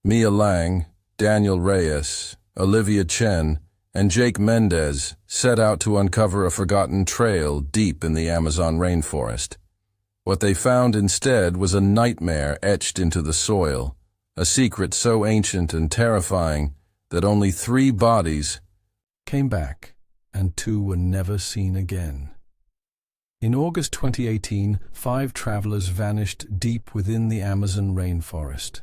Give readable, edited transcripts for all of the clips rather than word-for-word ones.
Mia Lang, Daniel Reyes, Olivia Chen, and Jake Mendez set out to uncover a forgotten trail deep in the Amazon rainforest. What they found instead was a nightmare etched into the soil, a secret so ancient and terrifying that only 3 bodies came back, and 2 were never seen again. In August 2018, 5 travelers vanished deep within the Amazon rainforest.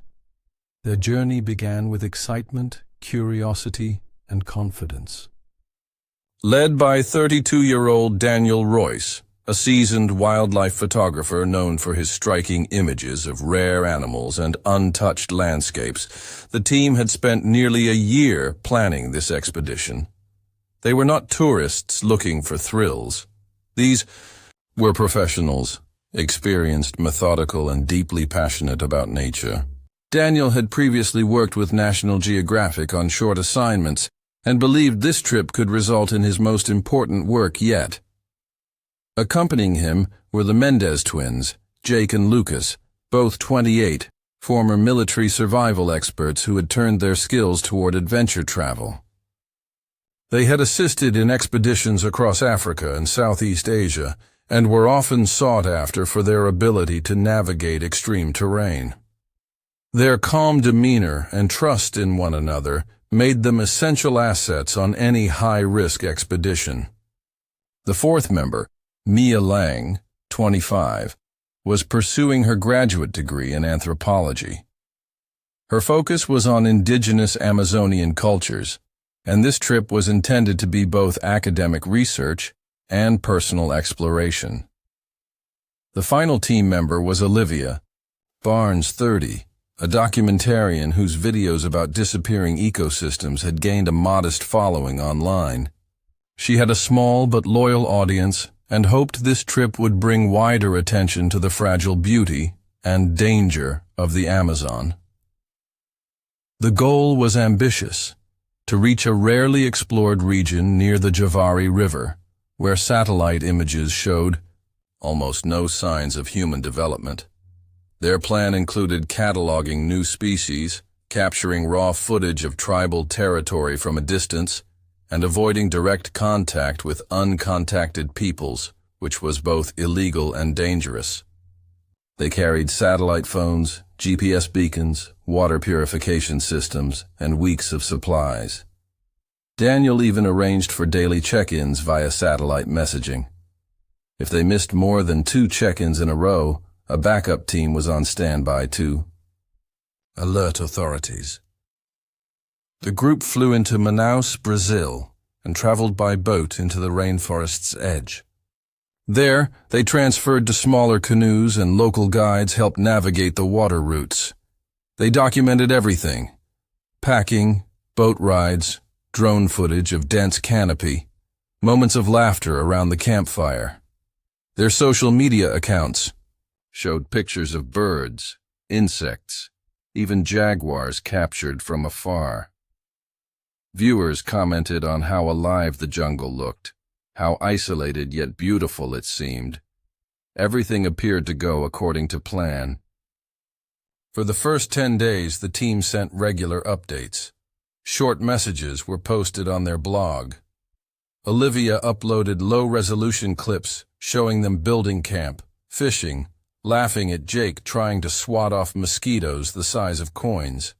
Their journey began with excitement, curiosity, and confidence. Led by 32-year-old Daniel Royce, a seasoned wildlife photographer known for his striking images of rare animals and untouched landscapes, the team had spent nearly a year planning this expedition. They were not tourists looking for thrills. These were professionals, experienced, methodical, and deeply passionate about nature. Daniel had previously worked with National Geographic on short assignments and believed this trip could result in his most important work yet. Accompanying him were the Mendez twins, Jake and Lucas, both 28, former military survival experts who had turned their skills toward adventure travel. They had assisted in expeditions across Africa and Southeast Asia and were often sought after for their ability to navigate extreme terrain. Their calm demeanor and trust in one another made them essential assets on any high-risk expedition. The 4th member, Mia Lang, 25, was pursuing her graduate degree in anthropology. Her focus was on indigenous Amazonian cultures, and this trip was intended to be both academic research and personal exploration. The final team member was Olivia Barnes, 30, a documentarian whose videos about disappearing ecosystems had gained a modest following online. She had a small but loyal audience and hoped this trip would bring wider attention to the fragile beauty and danger of the Amazon. The goal was ambitious: to reach a rarely explored region near the Javari River, where satellite images showed almost no signs of human development. Their plan included cataloging new species, capturing raw footage of tribal territory from a distance, and avoiding direct contact with uncontacted peoples, which was both illegal and dangerous. They carried satellite phones, GPS beacons, water purification systems, and weeks of supplies. Daniel even arranged for daily check-ins via satellite messaging. If they missed more than 2 check-ins in a row, a backup team was on standby to alert authorities. The group flew into Manaus, Brazil, and traveled by boat into the rainforest's edge. There, they transferred to smaller canoes and local guides helped navigate the water routes. They documented everything: packing, boat rides, drone footage of dense canopy, moments of laughter around the campfire. Their social media accounts showed pictures of birds, insects, even jaguars captured from afar. Viewers commented on how alive the jungle looked, how isolated yet beautiful it seemed. Everything appeared to go according to plan. For the first 10 days, the team sent regular updates. Short messages were posted on their blog. Olivia uploaded low-resolution clips showing them building camp, fishing, laughing at Jake trying to swat off mosquitoes the size of coins.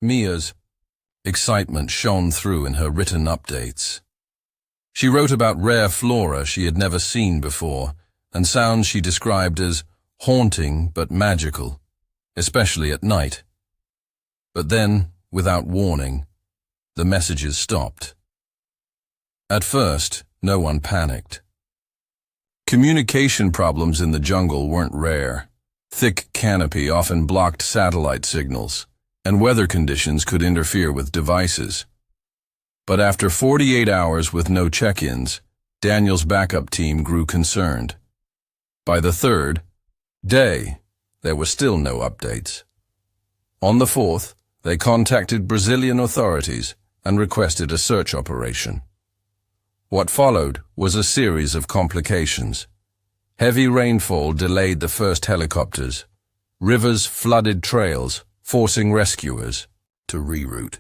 Mia's excitement shone through in her written updates. She wrote about rare flora she had never seen before, and sounds she described as haunting but magical, especially at night. But then, without warning, the messages stopped. At first, no one panicked. Communication problems in the jungle weren't rare. Thick canopy often blocked satellite signals, and weather conditions could interfere with devices. But after 48 hours with no check-ins, Daniel's backup team grew concerned. By the 3rd day, there were still no updates. On the 4th, they contacted Brazilian authorities and requested a search operation. What followed was a series of complications. Heavy rainfall delayed the first helicopters. Rivers flooded trails, forcing rescuers to reroute.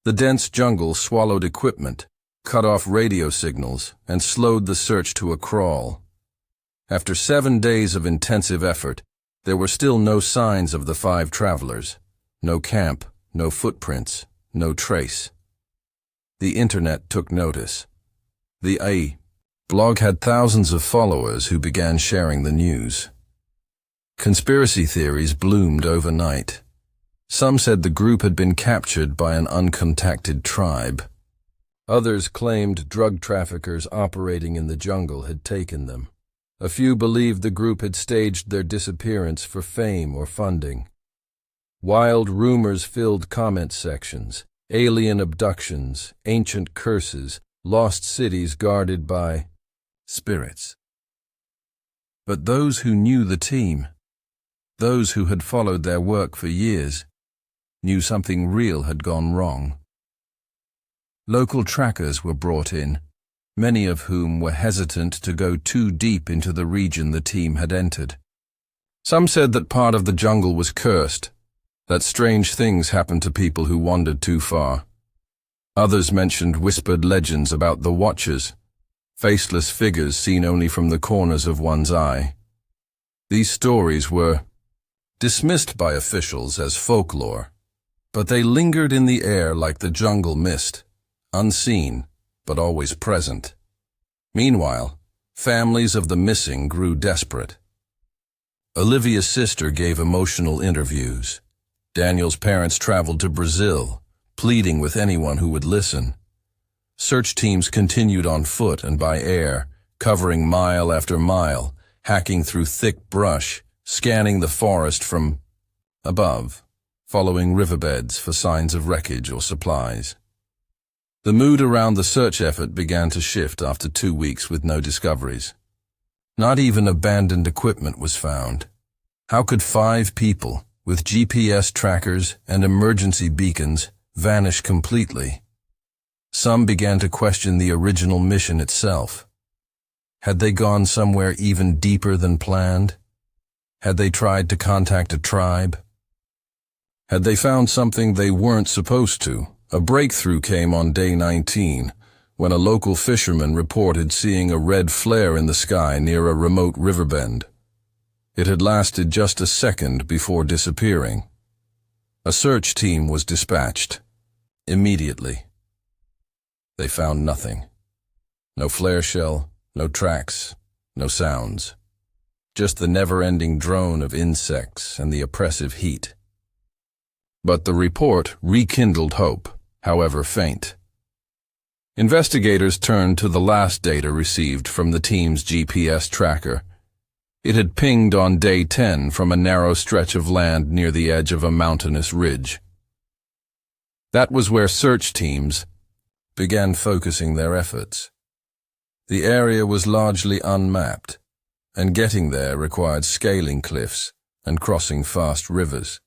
The dense jungle swallowed equipment, cut off radio signals, and slowed the search to a crawl. After 7 days of intensive effort, there were still no signs of the 5 travelers. No camp, no footprints, no trace. The internet took notice. The AI blog had thousands of followers who began sharing the news. Conspiracy theories bloomed overnight. Some said the group had been captured by an uncontacted tribe. Others claimed drug traffickers operating in the jungle had taken them. A few believed the group had staged their disappearance for fame or funding. Wild rumors filled comment sections: alien abductions, ancient curses, lost cities guarded by spirits. But those who knew the team, those who had followed their work for years, knew something real had gone wrong. Local trackers were brought in, many of whom were hesitant to go too deep into the region the team had entered. Some said that part of the jungle was cursed, that strange things happened to people who wandered too far. Others mentioned whispered legends about the Watchers, faceless figures seen only from the corners of one's eye. These stories were dismissed by officials as folklore, but they lingered in the air like the jungle mist, unseen but always present. Meanwhile, families of the missing grew desperate. Olivia's sister gave emotional interviews. Daniel's parents traveled to Brazil, pleading with anyone who would listen. Search teams continued on foot and by air, covering mile after mile, hacking through thick brush, scanning the forest from above, following riverbeds for signs of wreckage or supplies. The mood around the search effort began to shift after 2 weeks with no discoveries. Not even abandoned equipment was found. How could 5 people, with GPS trackers and emergency beacons, vanish completely? Some began to question the original mission itself. Had they gone somewhere even deeper than planned? Had they tried to contact a tribe? Had they found something they weren't supposed to? A breakthrough came on day 19, when a local fisherman reported seeing a red flare in the sky near a remote riverbend. It had lasted just a second before disappearing. A search team was dispatched. Immediately. They found nothing. No flare shell, no tracks, no sounds. Just the never-ending drone of insects and the oppressive heat. But the report rekindled hope, however faint. Investigators turned to the last data received from the team's GPS tracker. It had pinged on day 10 from a narrow stretch of land near the edge of a mountainous ridge. That was where search teams began focusing their efforts. The area was largely unmapped, and getting there required scaling cliffs and crossing fast rivers.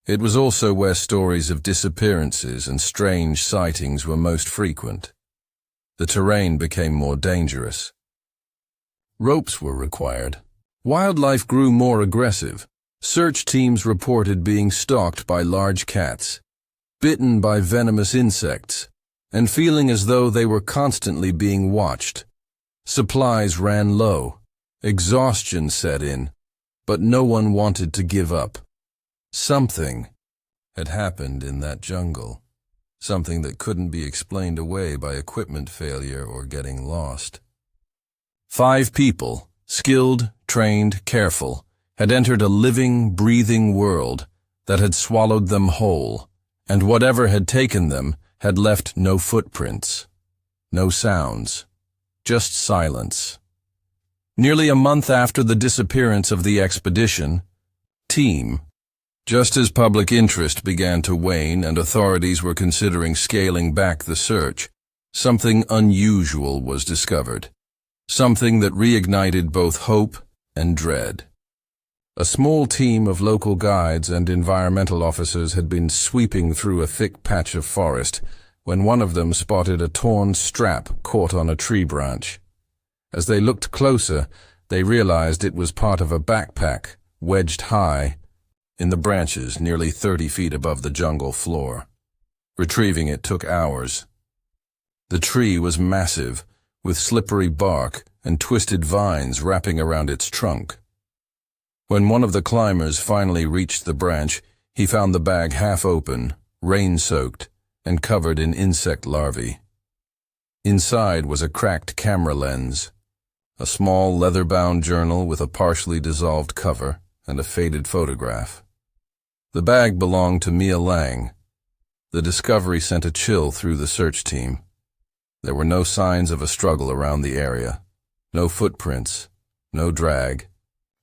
It was also where stories of disappearances and strange sightings were most frequent. The terrain became more dangerous. Ropes were required. Wildlife grew more aggressive. Search teams reported being stalked by large cats, bitten by venomous insects, and feeling as though they were constantly being watched. Supplies ran low. Exhaustion set in, but no one wanted to give up. Something had happened in that jungle, something that couldn't be explained away by equipment failure or getting lost. 5 people, skilled, trained, careful, had entered a living, breathing world that had swallowed them whole, and whatever had taken them had left no footprints, no sounds, just silence. Nearly a month after the disappearance of the expedition, just as public interest began to wane and authorities were considering scaling back the search, something unusual was discovered, something that reignited both hope and dread. A small team of local guides and environmental officers had been sweeping through a thick patch of forest when one of them spotted a torn strap caught on a tree branch. As they looked closer, they realized it was part of a backpack, wedged high, in the branches nearly 30 feet above the jungle floor. Retrieving it took hours. The tree was massive, with slippery bark and twisted vines wrapping around its trunk. When one of the climbers finally reached the branch, he found the bag half open, rain-soaked, and covered in insect larvae. Inside was a cracked camera lens, a small leather-bound journal with a partially dissolved cover, and a faded photograph. The bag belonged to Mia Lang. The discovery sent a chill through the search team. There were no signs of a struggle around the area. No footprints, no drag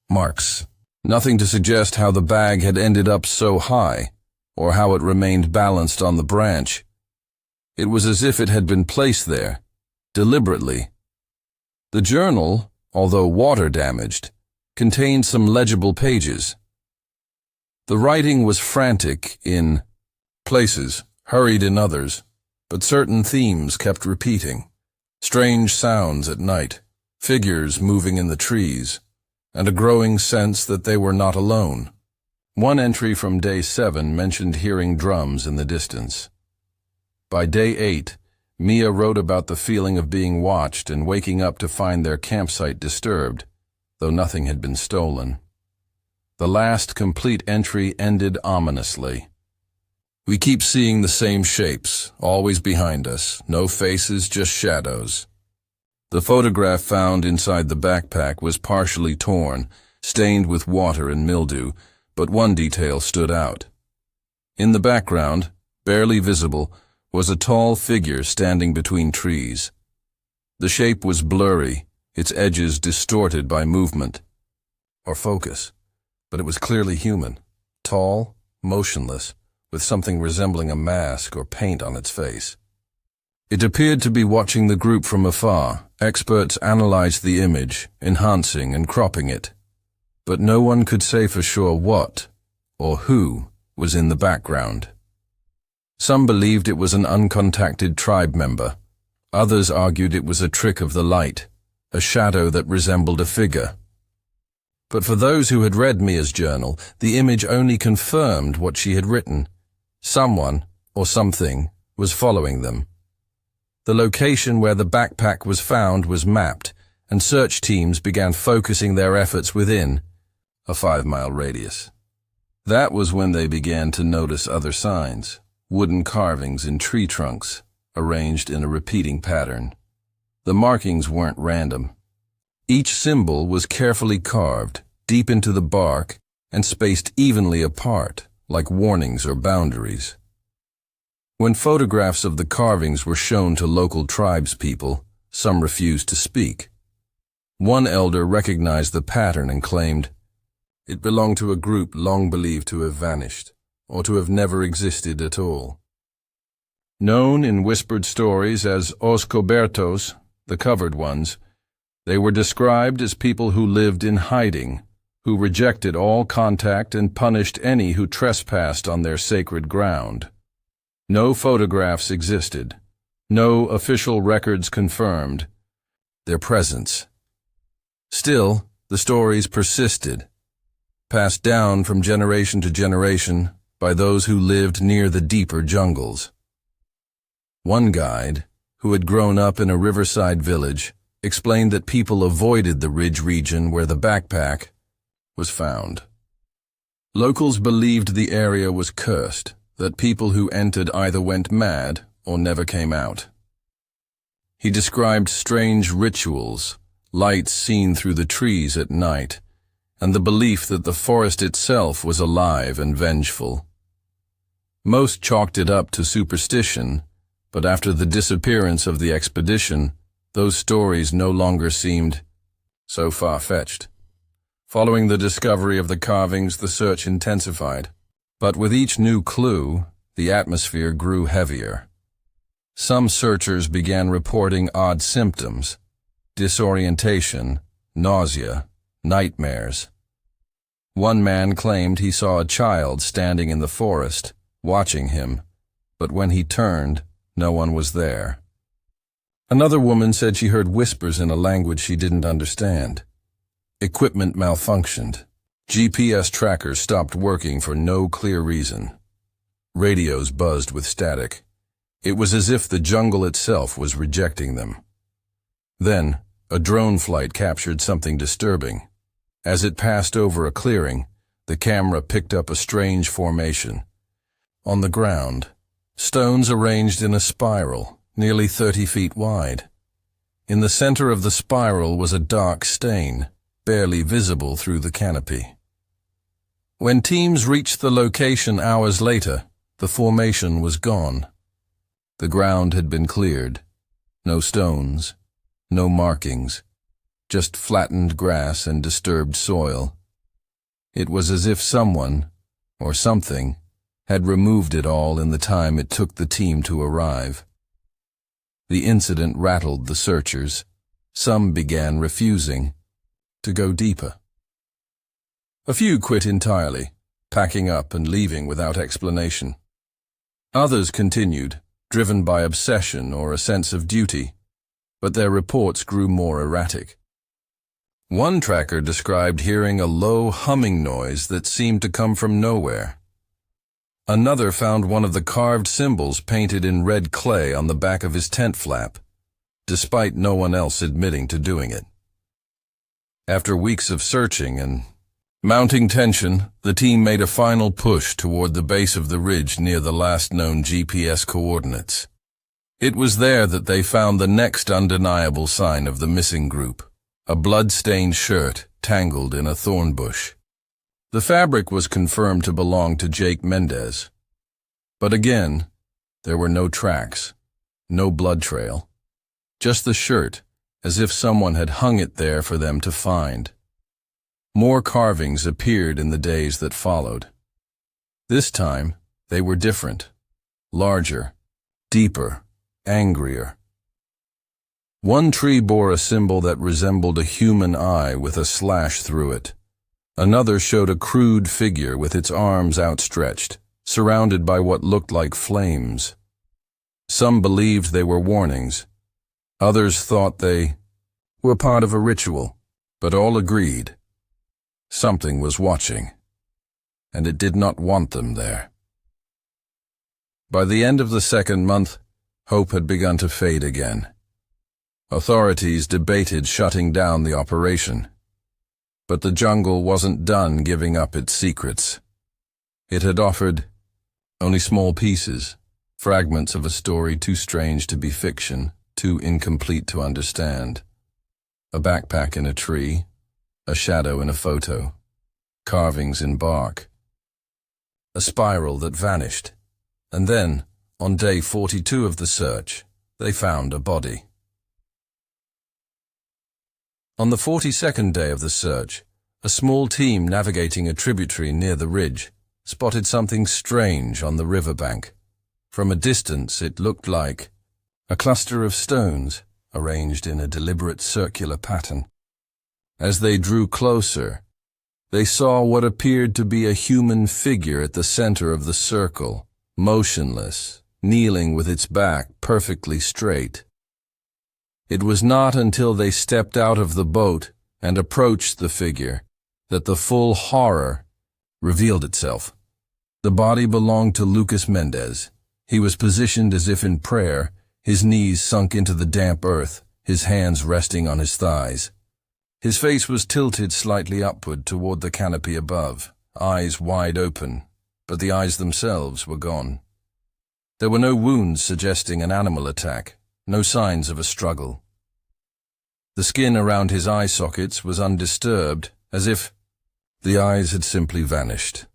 marks. Nothing to suggest how the bag had ended up so high, or how it remained balanced on the branch. It was as if it had been placed there, deliberately. The journal, although water-damaged, contained some legible pages. The writing was frantic in places, hurried in others, but certain themes kept repeating. Strange sounds at night, figures moving in the trees, and a growing sense that they were not alone. One entry from day 7 mentioned hearing drums in the distance. By day 8, Mia wrote about the feeling of being watched and waking up to find their campsite disturbed, though nothing had been stolen. The last complete entry ended ominously. We keep seeing the same shapes, always behind us, no faces, just shadows. The photograph found inside the backpack was partially torn, stained with water and mildew, but one detail stood out. In the background, barely visible, was a tall figure standing between trees. The shape was blurry, its edges distorted by movement or focus, but it was clearly human, tall, motionless, with something resembling a mask or paint on its face. It appeared to be watching the group from afar. Experts analyzed the image, enhancing and cropping it, but no one could say for sure what or who was in the background. Some believed it was an uncontacted tribe member. Others argued it was a trick of the light, a shadow that resembled a figure. But for those who had read Mia's journal, the image only confirmed what she had written. Someone, or something, was following them. The location where the backpack was found was mapped, and search teams began focusing their efforts within a 5-mile radius. That was when they began to notice other signs, wooden carvings in tree trunks, arranged in a repeating pattern. The markings weren't random. Each symbol was carefully carved, deep into the bark, and spaced evenly apart, like warnings or boundaries. When photographs of the carvings were shown to local tribespeople, some refused to speak. One elder recognized the pattern and claimed it belonged to a group long believed to have vanished, or to have never existed at all. Known in whispered stories as Os Cobertos, the covered ones, they were described as people who lived in hiding, who rejected all contact and punished any who trespassed on their sacred ground. No photographs existed, no official records confirmed their presence. Still, the stories persisted, passed down from generation to generation by those who lived near the deeper jungles. One guide, who had grown up in a riverside village, explained that people avoided the ridge region where the backpack was found. Locals believed the area was cursed, that people who entered either went mad or never came out. He described strange rituals, lights seen through the trees at night, and the belief that the forest itself was alive and vengeful. Most chalked it up to superstition, but after the disappearance of the expedition, those stories no longer seemed so far-fetched. Following the discovery of the carvings, the search intensified. But with each new clue, the atmosphere grew heavier. Some searchers began reporting odd symptoms: disorientation, nausea, nightmares. One man claimed he saw a child standing in the forest, watching him, but when he turned, no one was there. Another woman said she heard whispers in a language she didn't understand. Equipment malfunctioned. GPS trackers stopped working for no clear reason. Radios buzzed with static. It was as if the jungle itself was rejecting them. Then, a drone flight captured something disturbing. As it passed over a clearing, the camera picked up a strange formation. On the ground, stones arranged in a spiral, nearly 30 feet wide. In the center of the spiral was a dark stain, barely visible through the canopy. When teams reached the location hours later, the formation was gone. The ground had been cleared. No stones, no markings, just flattened grass and disturbed soil. It was as if someone, or something, had removed it all in the time it took the team to arrive. The incident rattled the searchers. Some began refusing to go deeper. A few quit entirely, packing up and leaving without explanation. Others continued, driven by obsession or a sense of duty, but their reports grew more erratic. One tracker described hearing a low humming noise that seemed to come from nowhere. Another found one of the carved symbols painted in red clay on the back of his tent flap, despite no one else admitting to doing it. After weeks of searching and mounting tension, the team made a final push toward the base of the ridge near the last known GPS coordinates. It was there that they found the next undeniable sign of the missing group, a blood-stained shirt tangled in a thorn bush. The fabric was confirmed to belong to Jake Mendez. But again, there were no tracks, no blood trail, just the shirt, as if someone had hung it there for them to find. More carvings appeared in the days that followed. This time, they were different, larger, deeper, angrier. One tree bore a symbol that resembled a human eye with a slash through it. Another showed a crude figure with its arms outstretched, surrounded by what looked like flames. Some believed they were warnings. Others thought they were part of a ritual, but all agreed something was watching, and it did not want them there. By the end of the second month, hope had begun to fade again. Authorities debated shutting down the operation. But the jungle wasn't done giving up its secrets. It had offered only small pieces, fragments of a story too strange to be fiction, too incomplete to understand. A backpack in a tree, a shadow in a photo, carvings in bark. A spiral that vanished, and then, on day 42 of the search, they found a body. On the 42nd day of the search, a small team navigating a tributary near the ridge spotted something strange on the riverbank. From a distance, it looked like a cluster of stones arranged in a deliberate circular pattern. As they drew closer, they saw what appeared to be a human figure at the center of the circle, motionless, kneeling with its back perfectly straight. It was not until they stepped out of the boat and approached the figure that the full horror revealed itself. The body belonged to Lucas Mendez. He was positioned as if in prayer, his knees sunk into the damp earth, his hands resting on his thighs. His face was tilted slightly upward toward the canopy above, eyes wide open, but the eyes themselves were gone. There were no wounds suggesting an animal attack, no signs of a struggle. The skin around his eye sockets was undisturbed, as if the eyes had simply vanished.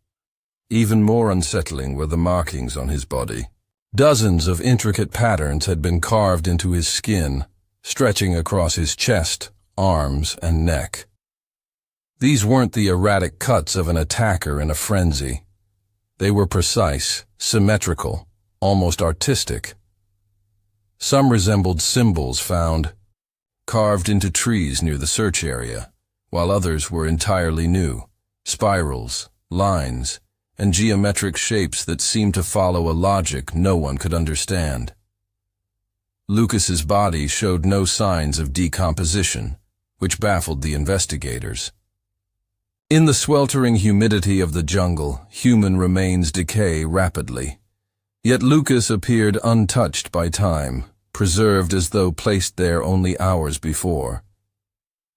Even more unsettling were the markings on his body. Dozens of intricate patterns had been carved into his skin, stretching across his chest, arms, and neck. These weren't the erratic cuts of an attacker in a frenzy. They were precise, symmetrical, almost artistic. Some resembled symbols found carved into trees near the search area, while others were entirely new, spirals, lines, and geometric shapes that seemed to follow a logic no one could understand. Lucas's body showed no signs of decomposition, which baffled the investigators. In the sweltering humidity of the jungle, human remains decay rapidly. Yet Lucas appeared untouched by time, preserved as though placed there only hours before.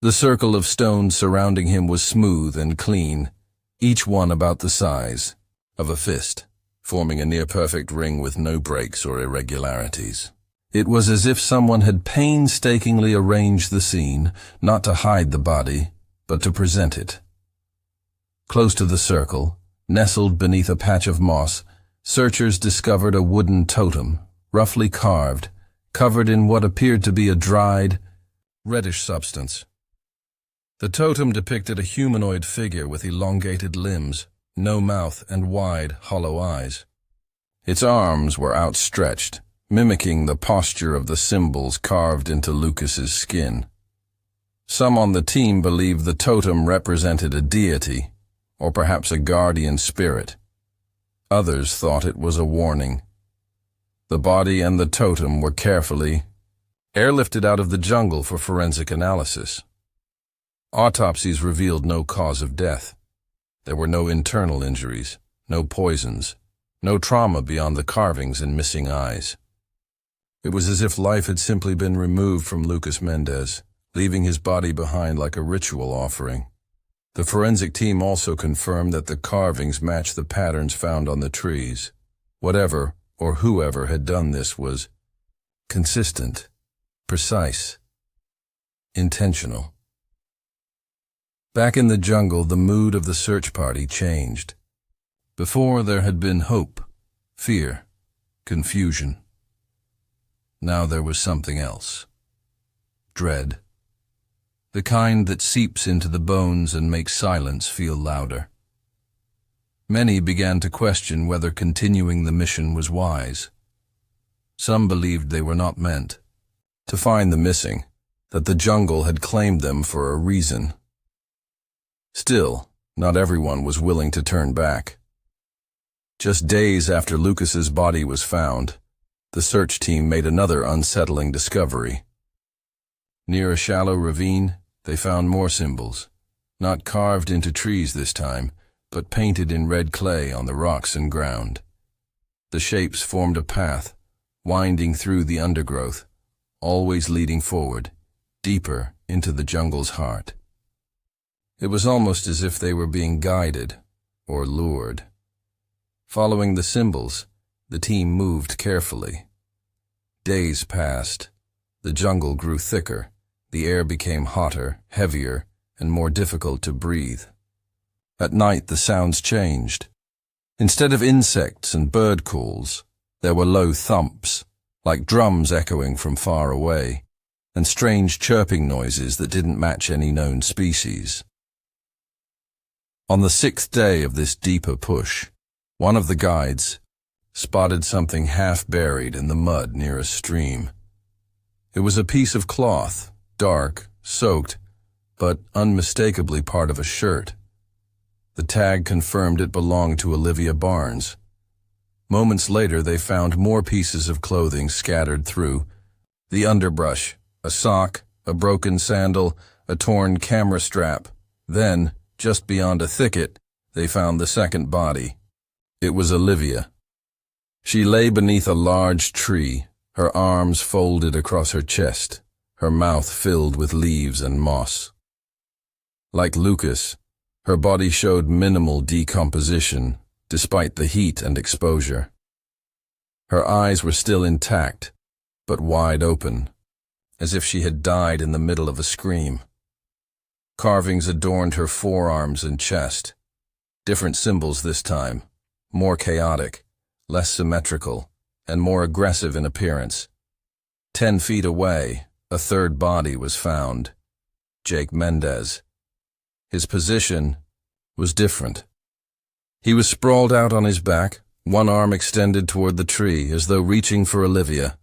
The circle of stones surrounding him was smooth and clean, each one about the size of a fist, forming a near-perfect ring with no breaks or irregularities. It was as if someone had painstakingly arranged the scene, not to hide the body, but to present it. Close to the circle, nestled beneath a patch of moss, searchers discovered a wooden totem, roughly carved, covered in what appeared to be a dried, reddish substance. The totem depicted a humanoid figure with elongated limbs, no mouth, and wide, hollow eyes. Its arms were outstretched, mimicking the posture of the symbols carved into Lucas's skin. Some on the team believed the totem represented a deity, or perhaps a guardian spirit. Others thought it was a warning. The body and the totem were carefully airlifted out of the jungle for forensic analysis. Autopsies revealed no cause of death. There were no internal injuries, no poisons, no trauma beyond the carvings and missing eyes. It was as if life had simply been removed from Lucas Mendez, leaving his body behind like a ritual offering. The forensic team also confirmed that the carvings matched the patterns found on the trees. Whatever or whoever had done this was consistent, precise, intentional. Back in the jungle, the mood of the search party changed. Before, there had been hope, fear, confusion. Now there was something else. Dread. The kind that seeps into the bones and makes silence feel louder. Many began to question whether continuing the mission was wise. Some believed they were not meant to find the missing, that the jungle had claimed them for a reason. Still, not everyone was willing to turn back. Just days after Lucas's body was found, the search team made another unsettling discovery. Near a shallow ravine, they found more symbols, not carved into trees this time, but painted in red clay on the rocks and ground. The shapes formed a path, winding through the undergrowth, always leading forward, deeper into the jungle's heart. It was almost as if they were being guided or lured. Following the symbols, the team moved carefully. Days passed. The jungle grew thicker. The air became hotter, heavier, and more difficult to breathe. At night, the sounds changed. Instead of insects and bird calls, there were low thumps, like drums echoing from far away, and strange chirping noises that didn't match any known species. On the 6th day of this deeper push, one of the guides spotted something half buried in the mud near a stream. It was a piece of cloth, dark, soaked, but unmistakably part of a shirt. The tag confirmed it belonged to Olivia Barnes. Moments later, they found more pieces of clothing scattered through the underbrush, a sock, a broken sandal, a torn camera strap. Then, just beyond a thicket, they found the second body. It was Olivia. She lay beneath a large tree, her arms folded across her chest, her mouth filled with leaves and moss. Like Lucas, her body showed minimal decomposition, despite the heat and exposure. Her eyes were still intact, but wide open, as if she had died in the middle of a scream. Carvings adorned her forearms and chest. Different symbols this time, more chaotic, less symmetrical, and more aggressive in appearance. 10 feet away, a third body was found. Jake Mendez. His position was different. He was sprawled out on his back, one arm extended toward the tree, as though reaching for Olivia.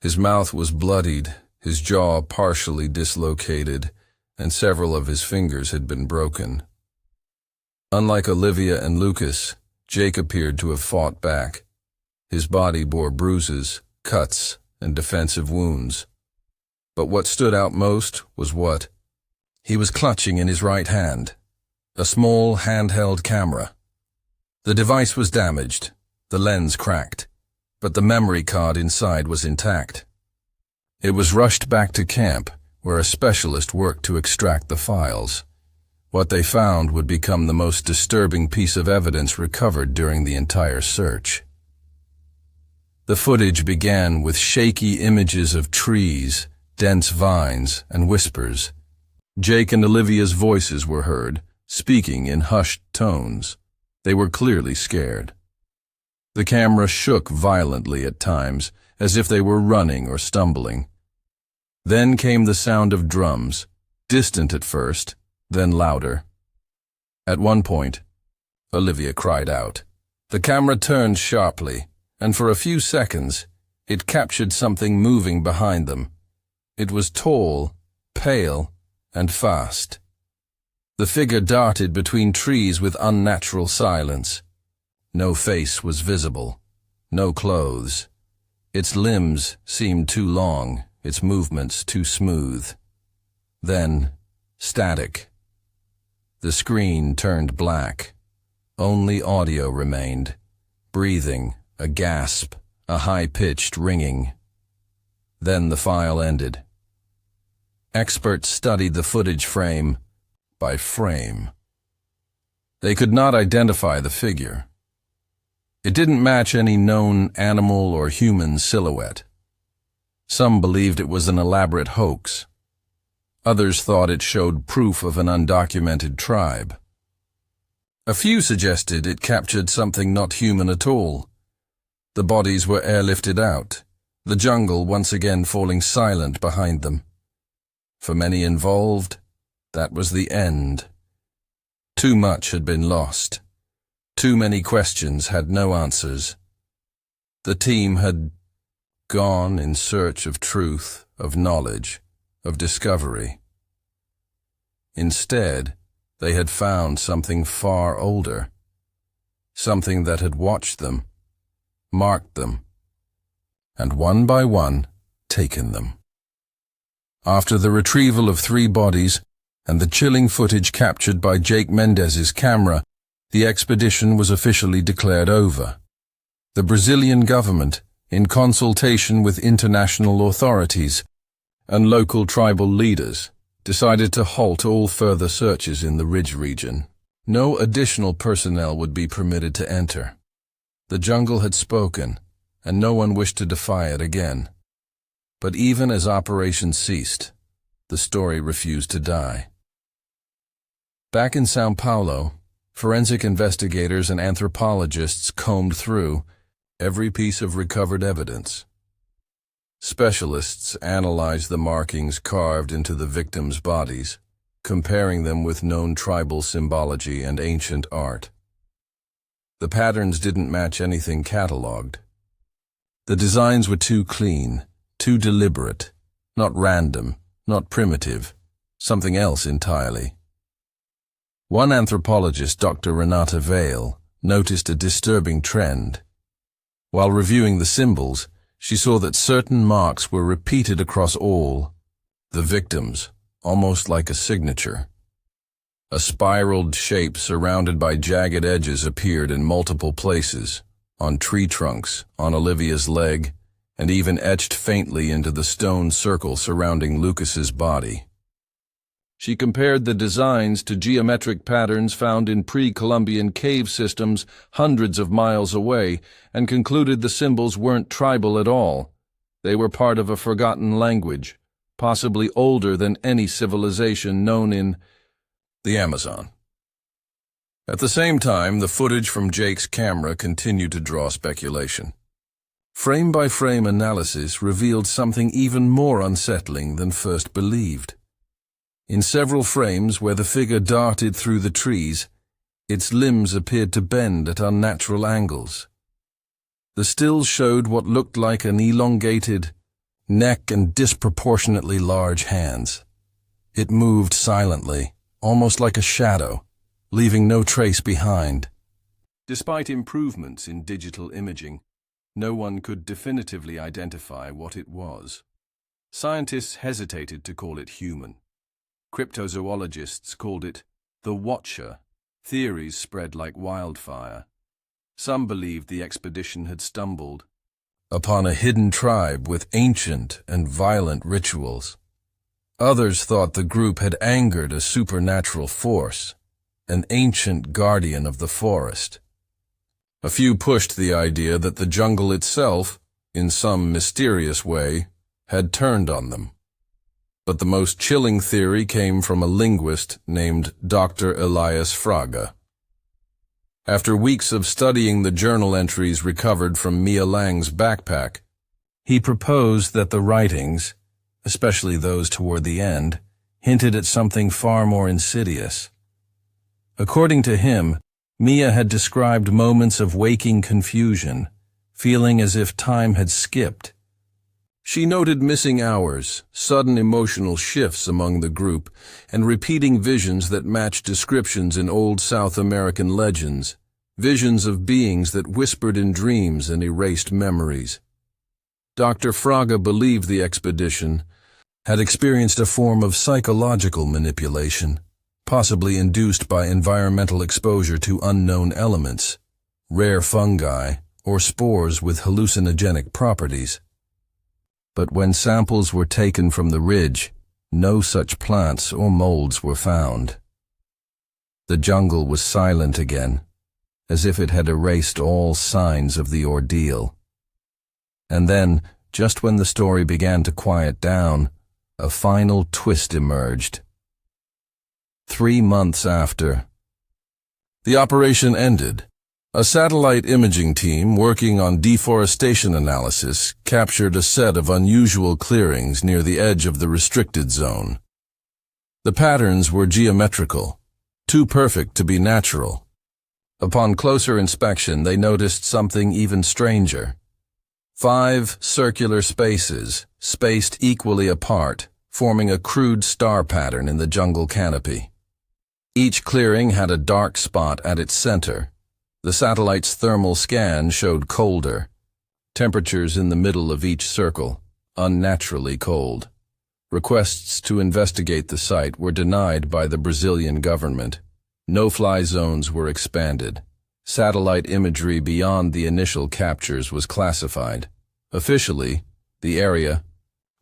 His mouth was bloodied, his jaw partially dislocated, and several of his fingers had been broken. Unlike Olivia and Lucas, Jake appeared to have fought back. His body bore bruises, cuts, and defensive wounds. But what stood out most was what he was clutching in his right hand, A small handheld camera. The device was damaged, the lens cracked, but the memory card inside was intact. It was rushed back to camp, where a specialist worked to extract the files. What they found would become the most disturbing piece of evidence recovered during the entire search. The footage began with shaky images of trees, dense vines, and whispers. Jake and Olivia's voices were heard, speaking in hushed tones. They were clearly scared. The camera shook violently at times, as if they were running or stumbling. Then came the sound of drums, distant at first, then louder. At one point, Olivia cried out. The camera turned sharply, and for a few seconds, it captured something moving behind them. It was tall, pale, and fast. The figure darted between trees with unnatural silence. No face was visible, no clothes. Its limbs seemed too long, its movements too smooth. Then, static. The screen turned black. Only audio remained. Breathing, a gasp, a high-pitched ringing. Then the file ended. Experts studied the footage frame by frame. They could not identify the figure. It didn't match any known animal or human silhouette. Some believed it was an elaborate hoax. Others thought it showed proof of an undocumented tribe. A few suggested it captured something not human at all. The bodies were airlifted out, the jungle once again falling silent behind them. For many involved, that was the end. Too much had been lost. Too many questions had no answers. The team had gone in search of truth, of knowledge, of discovery. Instead, they had found something far older, something that had watched them, marked them, and one by one taken them. After the retrieval of 3 bodies and the chilling footage captured by Jake Mendez's camera, the expedition was officially declared over. The Brazilian government, in consultation with international authorities and local tribal leaders, decided to halt all further searches in the Ridge region. No additional personnel would be permitted to enter. The jungle had spoken, and no one wished to defy it again. But even as operations ceased, the story refused to die. Back in São Paulo, forensic investigators and anthropologists combed through every piece of recovered evidence. Specialists analyzed the markings carved into the victims' bodies, comparing them with known tribal symbology and ancient art. The patterns didn't match anything catalogued. The designs were too clean, too deliberate, not random, not primitive, something else entirely. One anthropologist, Dr. Renata Vale, noticed a disturbing trend. While reviewing the symbols, she saw that certain marks were repeated across all the victims, almost like a signature. A spiraled shape surrounded by jagged edges appeared in multiple places, on tree trunks, on Olivia's leg, and even etched faintly into the stone circle surrounding Lucas's body. She compared the designs to geometric patterns found in pre-Columbian cave systems hundreds of miles away and concluded the symbols weren't tribal at all. They were part of a forgotten language, possibly older than any civilization known in the Amazon. At the same time, the footage from Jake's camera continued to draw speculation. Frame-by-frame analysis revealed something even more unsettling than first believed. In several frames where the figure darted through the trees, its limbs appeared to bend at unnatural angles. The stills showed what looked like an elongated neck and disproportionately large hands. It moved silently, almost like a shadow, leaving no trace behind. Despite improvements in digital imaging, no one could definitively identify what it was. Scientists hesitated to call it human. Cryptozoologists called it the Watcher Theories spread like wildfire. Some believed the expedition had stumbled upon a hidden tribe with ancient and violent rituals. Others thought the group had angered a supernatural force, an ancient guardian of the forest. A few pushed the idea that the jungle itself, in some mysterious way, had turned on them. But the most chilling theory came from a linguist named Dr. Elias Fraga. After weeks of studying the journal entries recovered from Mia Lang's backpack, he proposed that the writings, especially those toward the end, hinted at something far more insidious. According to him, Mia had described moments of waking confusion, feeling as if time had skipped. She noted missing hours, sudden emotional shifts among the group, and repeating visions that matched descriptions in old South American legends, visions of beings that whispered in dreams and erased memories. Dr. Fraga believed the expedition had experienced a form of psychological manipulation, possibly induced by environmental exposure to unknown elements, rare fungi, or spores with hallucinogenic properties. But when samples were taken from the ridge, no such plants or molds were found. The jungle was silent again, as if it had erased all signs of the ordeal. And then, just when the story began to quiet down, a final twist emerged. 3 months after the operation ended, a satellite imaging team working on deforestation analysis captured a set of unusual clearings near the edge of the restricted zone. The patterns were geometrical, too perfect to be natural. Upon closer inspection, they noticed something even stranger. 5 circular spaces, spaced equally apart, forming a crude star pattern in the jungle canopy. Each clearing had a dark spot at its center. The satellite's thermal scan showed colder. Temperatures in the middle of each circle, unnaturally cold. Requests to investigate the site were denied by the Brazilian government. No-fly zones were expanded. Satellite imagery beyond the initial captures was classified. Officially, the area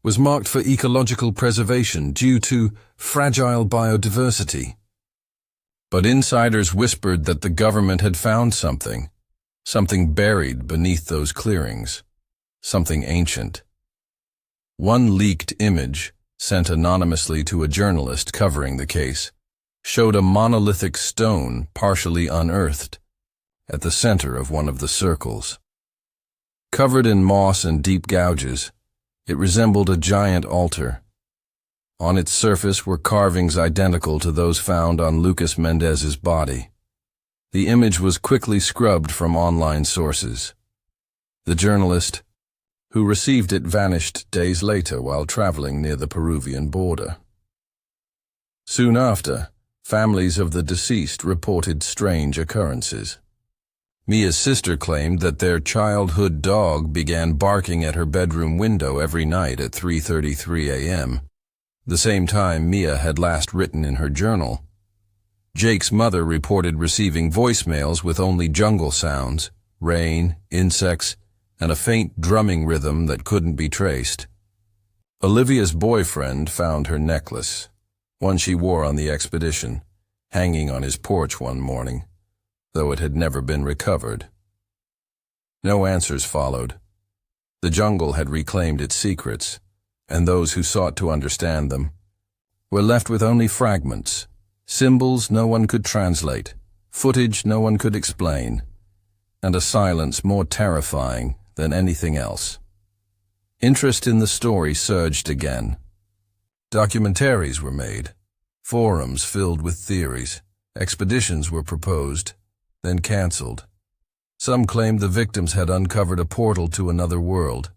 was marked for ecological preservation due to fragile biodiversity. But insiders whispered that the government had found something buried beneath those clearings, something ancient. One leaked image, sent anonymously to a journalist covering the case, showed a monolithic stone partially unearthed at the center of one of the circles. Covered in moss and deep gouges, it resembled a giant altar. On its surface were carvings identical to those found on Lucas Mendez's body. The image was quickly scrubbed from online sources. The journalist who received it vanished days later while traveling near the Peruvian border. Soon after, families of the deceased reported strange occurrences. Mia's sister claimed that their childhood dog began barking at her bedroom window every night at 3:33 a.m., the same time Mia had last written in her journal. Jake's mother reported receiving voicemails with only jungle sounds, rain, insects, and a faint drumming rhythm that couldn't be traced. Olivia's boyfriend found her necklace, one she wore on the expedition, hanging on his porch one morning, though it had never been recovered. No answers followed. The jungle had reclaimed its secrets, and those who sought to understand them were left with only fragments, symbols no one could translate, footage no one could explain, and a silence more terrifying than anything else. Interest in the story surged again. Documentaries were made, forums filled with theories, expeditions were proposed, then cancelled. Some claimed the victims had uncovered a portal to another world.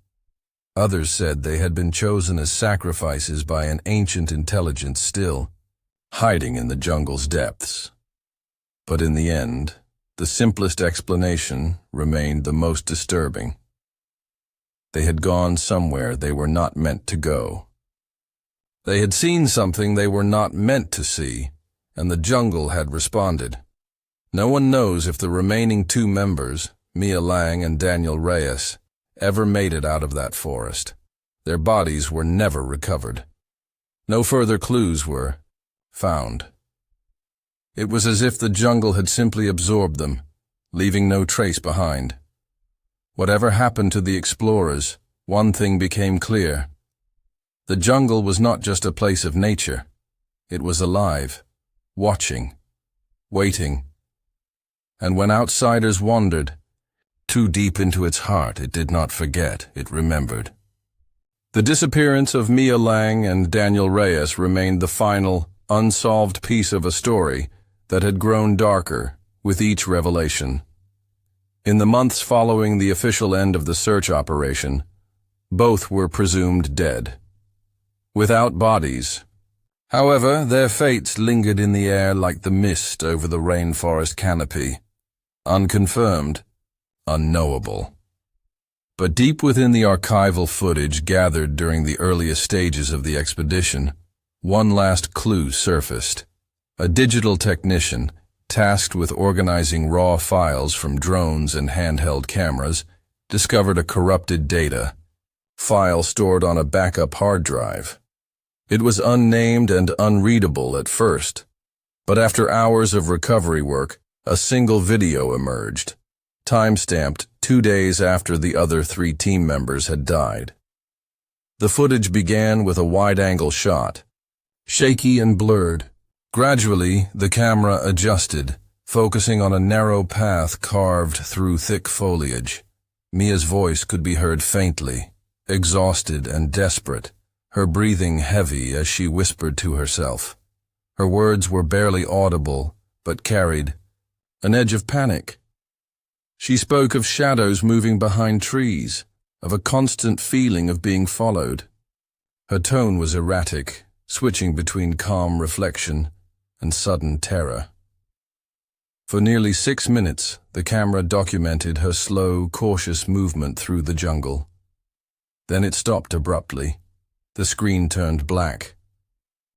Others said they had been chosen as sacrifices by an ancient intelligence still hiding in the jungle's depths. But in the end, the simplest explanation remained the most disturbing. They had gone somewhere they were not meant to go. They had seen something they were not meant to see, and the jungle had responded. No one knows if the remaining two members, Mia Lang and Daniel Reyes, ever made it out of that forest. Their bodies were never recovered. No further clues were found. It was as if the jungle had simply absorbed them, leaving no trace behind. Whatever happened to the explorers, one thing became clear. The jungle was not just a place of nature. It was alive, watching, waiting. And when outsiders wandered, too deep into its heart, it did not forget, it remembered. The disappearance of Mia Lang and Daniel Reyes remained the final, unsolved piece of a story that had grown darker with each revelation. In the months following the official end of the search operation, both were presumed dead, without bodies. However, their fates lingered in the air like the mist over the rainforest canopy, unconfirmed, unknowable. But deep within the archival footage gathered during the earliest stages of the expedition, one last clue surfaced. A digital technician, tasked with organizing raw files from drones and handheld cameras, discovered a corrupted data file stored on a backup hard drive. It was unnamed and unreadable at first, but after hours of recovery work, a single video emerged, time-stamped 2 days after the other 3 team members had died. The footage began with a wide-angle shot, shaky and blurred. Gradually, the camera adjusted, focusing on a narrow path carved through thick foliage. Mia's voice could be heard faintly, exhausted and desperate, her breathing heavy as she whispered to herself. Her words were barely audible, but carried an edge of panic. She spoke of shadows moving behind trees, of a constant feeling of being followed. Her tone was erratic, switching between calm reflection and sudden terror. For nearly 6 minutes, the camera documented her slow, cautious movement through the jungle. Then it stopped abruptly. The screen turned black.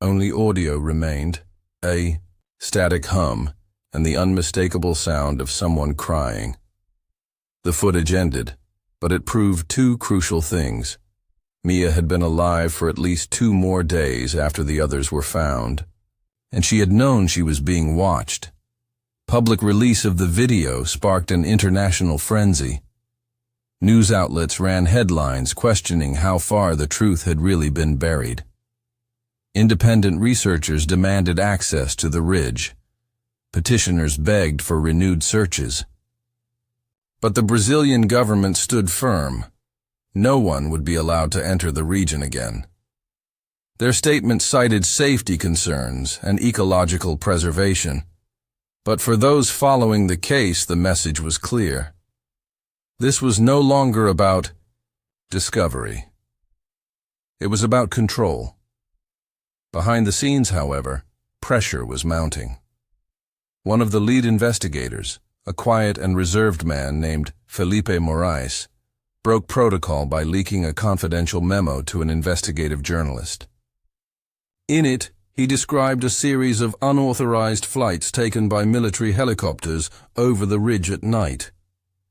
Only audio remained, a static hum, and the unmistakable sound of someone crying. The footage ended, but it proved 2 crucial things. Mia had been alive for at least 2 more days after the others were found, and she had known she was being watched. Public release of the video sparked an international frenzy. News outlets ran headlines questioning how far the truth had really been buried. Independent researchers demanded access to the ridge. Petitioners begged for renewed searches. But the Brazilian government stood firm. No one would be allowed to enter the region again. Their statement cited safety concerns and ecological preservation. But for those following the case, the message was clear. This was no longer about discovery. It was about control. Behind the scenes, however, pressure was mounting. One of the lead investigators, a quiet and reserved man named Felipe Moraes, broke protocol by leaking a confidential memo to an investigative journalist. In it, he described a series of unauthorized flights taken by military helicopters over the ridge at night.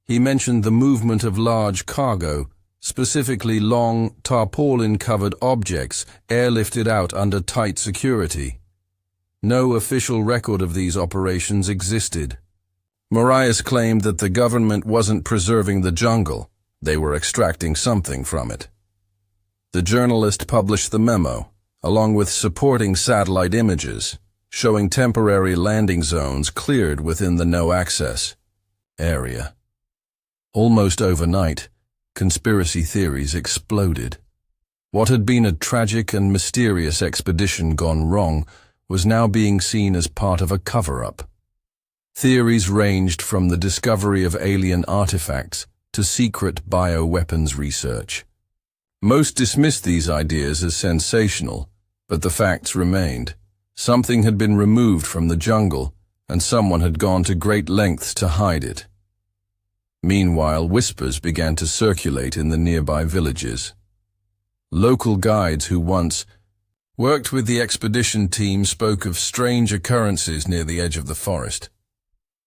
He mentioned the movement of large cargo, specifically long, tarpaulin-covered objects airlifted out under tight security. No official record of these operations existed. Moraes claimed that the government wasn't preserving the jungle, they were extracting something from it. The journalist published the memo, along with supporting satellite images, showing temporary landing zones cleared within the no-access area. Almost overnight, conspiracy theories exploded. What had been a tragic and mysterious expedition gone wrong was now being seen as part of a cover-up. Theories ranged from the discovery of alien artifacts to secret bioweapons research. Most dismissed these ideas as sensational, but the facts remained. Something had been removed from the jungle, and someone had gone to great lengths to hide it. Meanwhile, whispers began to circulate in the nearby villages. Local guides who once worked with the expedition team spoke of strange occurrences near the edge of the forest.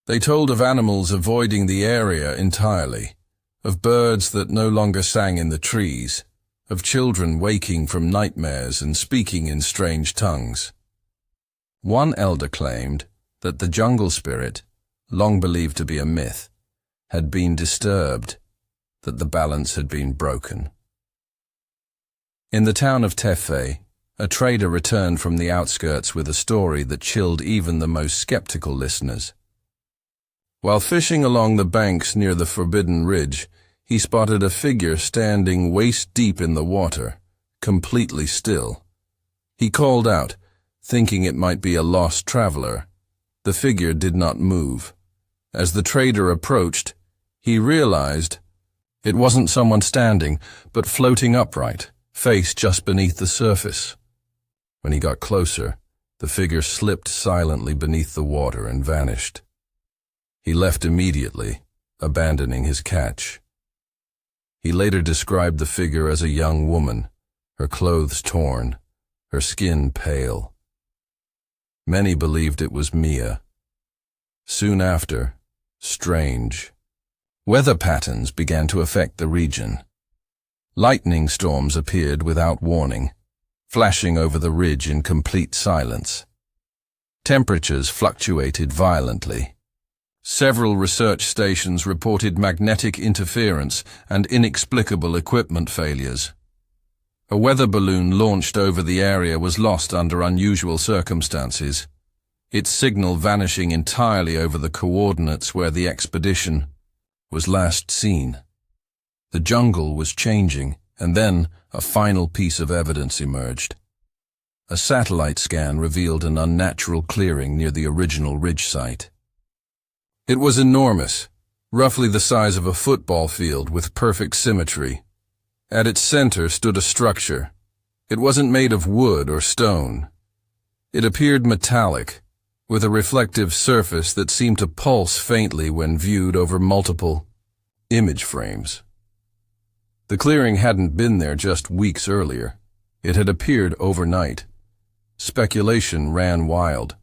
They told of animals avoiding the area entirely, of birds that no longer sang in the trees, of children waking from nightmares and speaking in strange tongues. One elder claimed that the jungle spirit, long believed to be a myth, had been disturbed, that the balance had been broken. In the town of Tefe, a trader returned from the outskirts with a story that chilled even the most skeptical listeners. While fishing along the banks near the Forbidden Ridge, he spotted a figure standing waist-deep in the water, completely still. He called out, thinking it might be a lost traveler. The figure did not move. As the trader approached, he realized it wasn't someone standing, but floating upright, face just beneath the surface. When he got closer, the figure slipped silently beneath the water and vanished. He left immediately, abandoning his catch. He later described the figure as a young woman, her clothes torn, her skin pale. Many believed it was Mia. Soon after, strange weather patterns began to affect the region. Lightning storms appeared without warning, flashing over the ridge in complete silence. Temperatures fluctuated violently. Several research stations reported magnetic interference and inexplicable equipment failures. A weather balloon launched over the area was lost under unusual circumstances, its signal vanishing entirely over the coordinates where the expedition was last seen. The jungle was changing, and then a final piece of evidence emerged. A satellite scan revealed an unnatural clearing near the original ridge site. It was enormous, roughly the size of a football field with perfect symmetry. At its center stood a structure. It wasn't made of wood or stone. It appeared metallic, with a reflective surface that seemed to pulse faintly when viewed over multiple image frames. The clearing hadn't been there just weeks earlier. It had appeared overnight. Speculation ran wild.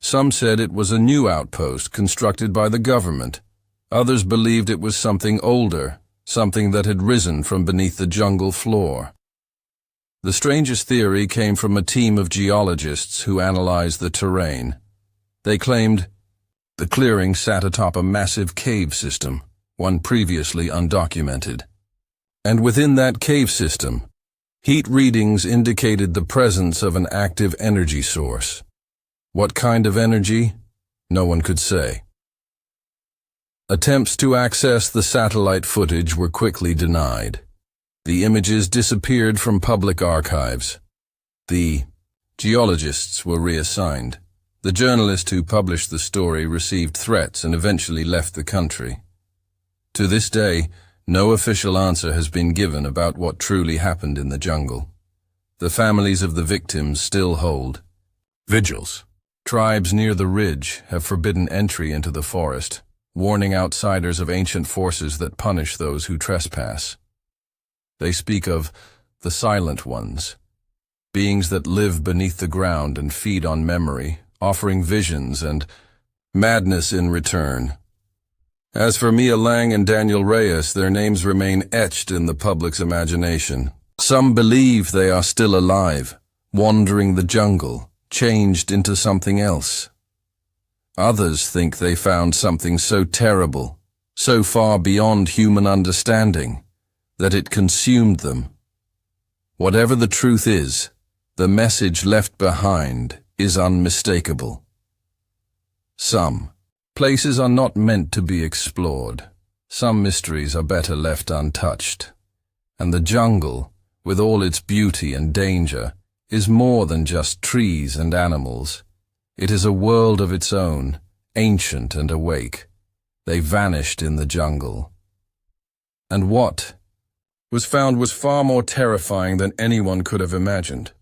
Some said it was a new outpost constructed by the government. Others believed it was something older, something that had risen from beneath the jungle floor. The strangest theory came from a team of geologists who analyzed the terrain. They claimed the clearing sat atop a massive cave system, one previously undocumented. And within that cave system, heat readings indicated the presence of an active energy source. What kind of energy? No one could say. Attempts to access the satellite footage were quickly denied. The images disappeared from public archives. The geologists were reassigned. The journalist who published the story received threats and eventually left the country. To this day, no official answer has been given about what truly happened in the jungle. The families of the victims still hold vigils. Tribes near the ridge have forbidden entry into the forest, warning outsiders of ancient forces that punish those who trespass. They speak of the Silent Ones, beings that live beneath the ground and feed on memory, offering visions and madness in return. As for Mia Lang and Daniel Reyes, their names remain etched in the public's imagination. Some believe they are still alive, wandering the jungle, changed into something else. Others think they found something so terrible, so far beyond human understanding, that it consumed them. Whatever the truth is, the message left behind is unmistakable. Some places are not meant to be explored. Some mysteries are better left untouched. And the jungle, with all its beauty and danger, is more than just trees and animals. It is a world of its own, ancient and awake. They vanished in the jungle. And what was found was far more terrifying than anyone could have imagined.